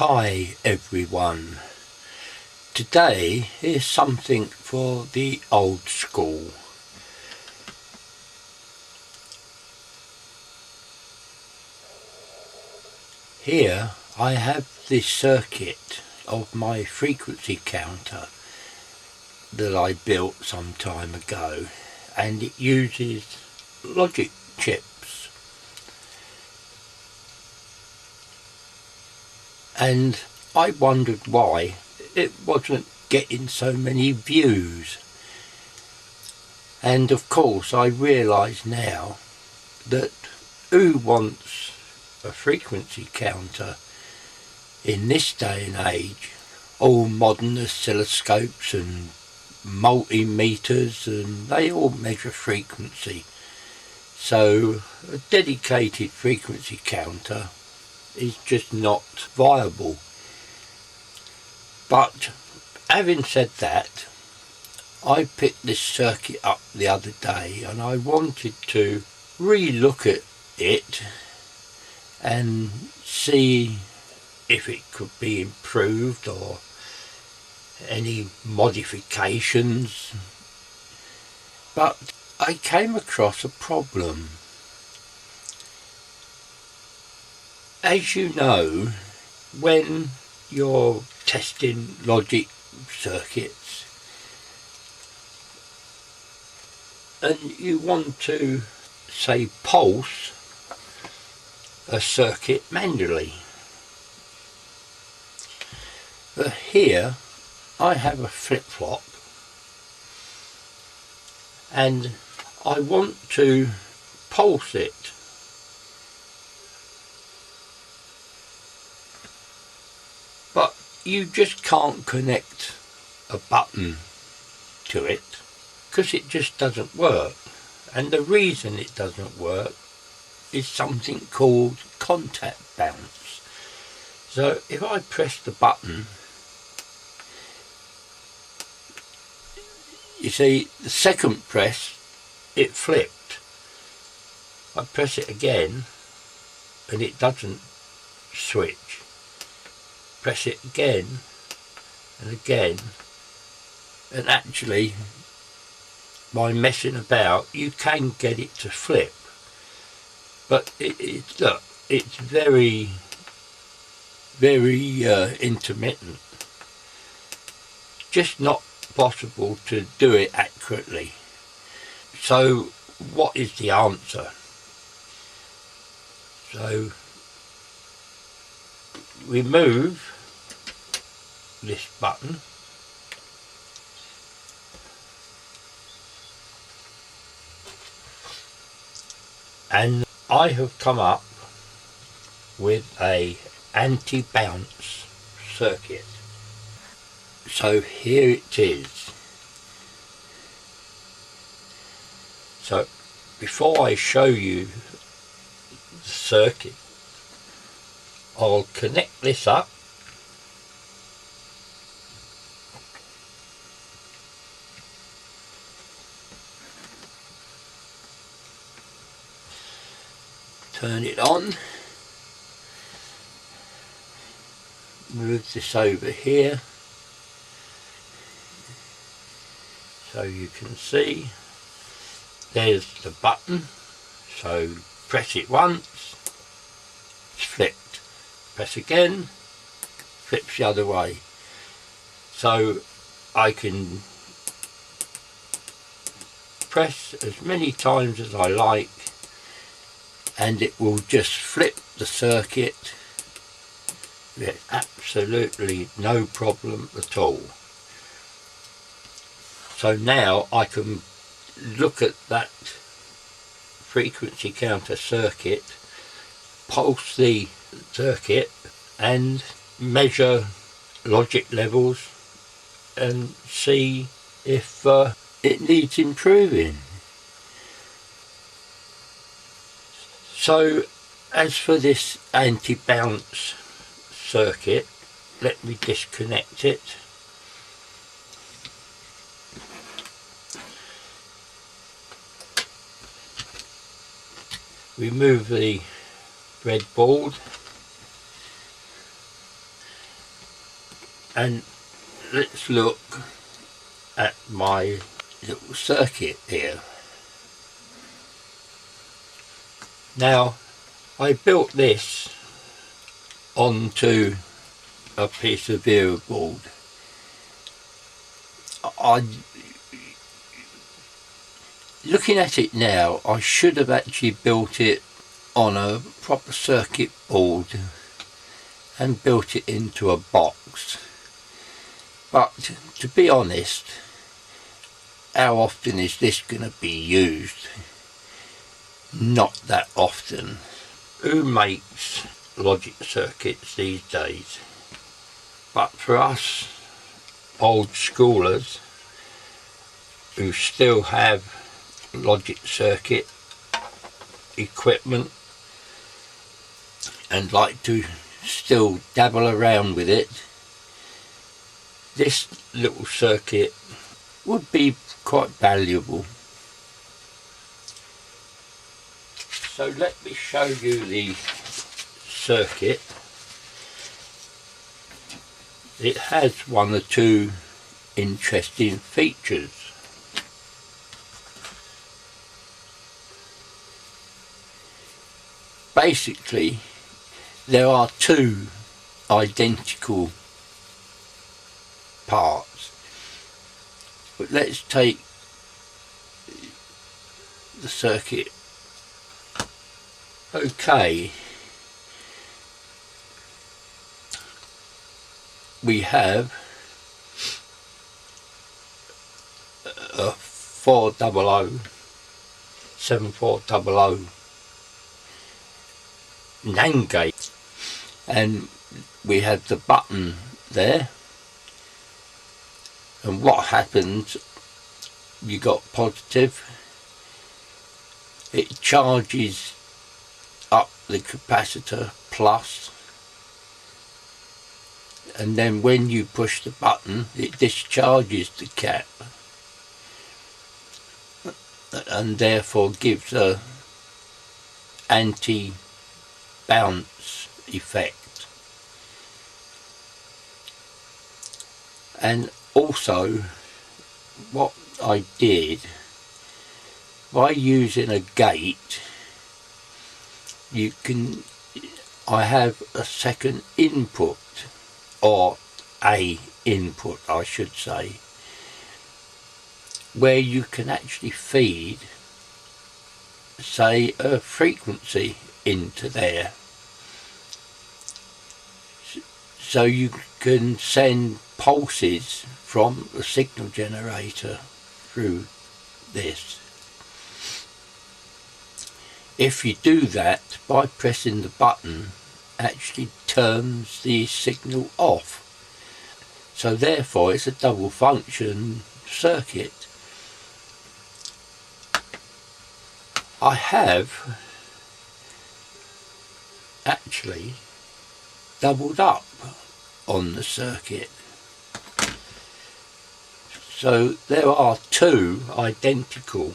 Hi everyone, today is something for the old school. Here I have this circuit of my frequency counter that I built some time ago, and it uses logic chips. And I wondered why it wasn't getting so many views. And of course I realise now that who wants a frequency counter in this day and age? All modern oscilloscopes and multimeters, and they all measure frequency. So a dedicated frequency counter is just not viable. But having said that, I picked this circuit up the other day and I wanted to re-look at it and see if it could be improved or any modifications. But I came across a problem. As you know, when you're testing logic circuits and you want to, say, pulse a circuit manually, here I have a flip-flop and I want to pulse it. But you just can't connect a button to it because it just doesn't work. And the reason it doesn't work is something called contact bounce. So if I press the button, you see the second press it flipped. I press it again and it doesn't switch. Press it again and again, and actually by messing about you can get it to flip, but it's very intermittent, just not possible to do it accurately. So what is the answer? So remove this button and I have come up with a anti-bounce circuit. So here it is. So before I show you the circuit, I'll connect this up. Turn it on. Move this over here so you can see there's the button. So press it once, it's flipped. Press again, flips the other way. So I can press as many times as I like and it will just flip the circuit with absolutely no problem at all. So now I can look at that frequency counter circuit, pulse the circuit and measure logic levels and see if it needs improving. So as for this anti-bounce circuit, let me disconnect it. Remove the breadboard And let's look at my little circuit here. Now, I built this onto a piece of Vera board. Looking at it now, I should have actually built it on a proper circuit board and built it into a box. But to be honest, how often is this going to be used? Not that often. Who makes logic circuits these days? But for us old schoolers who still have logic circuit equipment and like to still dabble around with it, this little circuit would be quite valuable. So let me show you the circuit. It has one or two interesting features. Basically, there are two identical parts. But let's take the circuit. Okay, we have a 400 7400 NAND gate, and we have the button there, and what happens, you got positive, it charges up the capacitor plus, and then when you push the button it discharges the cap and therefore gives a anti-bounce effect. And also what I did, by using a gate, I have a second input, or a input I should say, where you can actually feed, say, a frequency into there. So you can send pulses from a signal generator through this. If you do that, by pressing the button, actually turns the signal off. So therefore it's a double function circuit. I have actually doubled up on the circuit. So there are two identical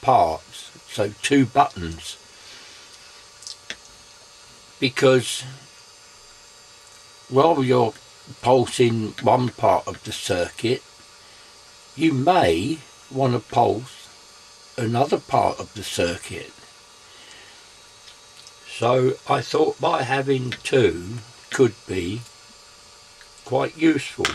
parts, so two buttons, because while you're pulsing one part of the circuit, you may want to pulse another part of the circuit. So I thought by having two could be quite useful.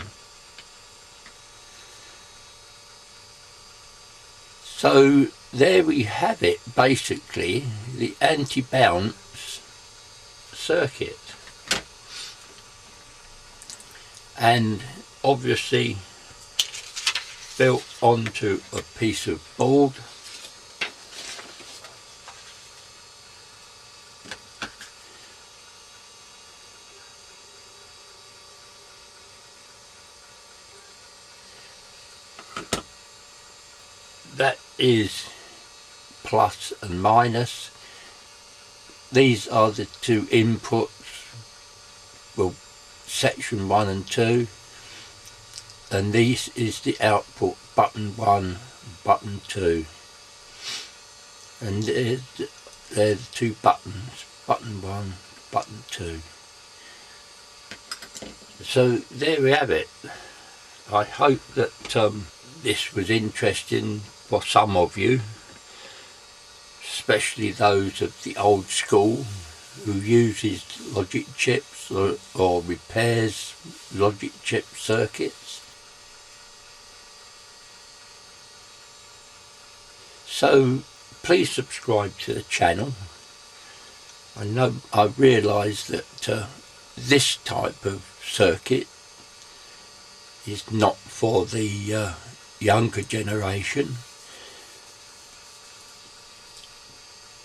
So there we have it, basically the anti-bounce circuit, and obviously built onto a piece of board. That is plus and minus. These are the two inputs, well, section 1 and 2, and this is the output, button 1, button 2, and they're the two buttons, button 1, button 2. So there we have it. I hope that this was interesting for some of you, especially those of the old school who uses logic chips or repairs logic chip circuits. So please subscribe to the channel. I realise that this type of circuit is not for the younger generation,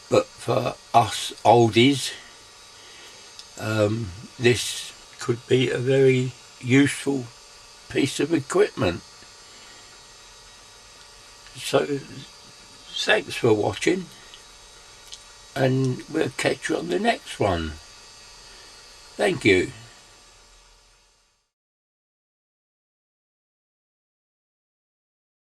but for us oldies, this could be a very useful piece of equipment. So thanks for watching, and we'll catch you on the next one. Thank you.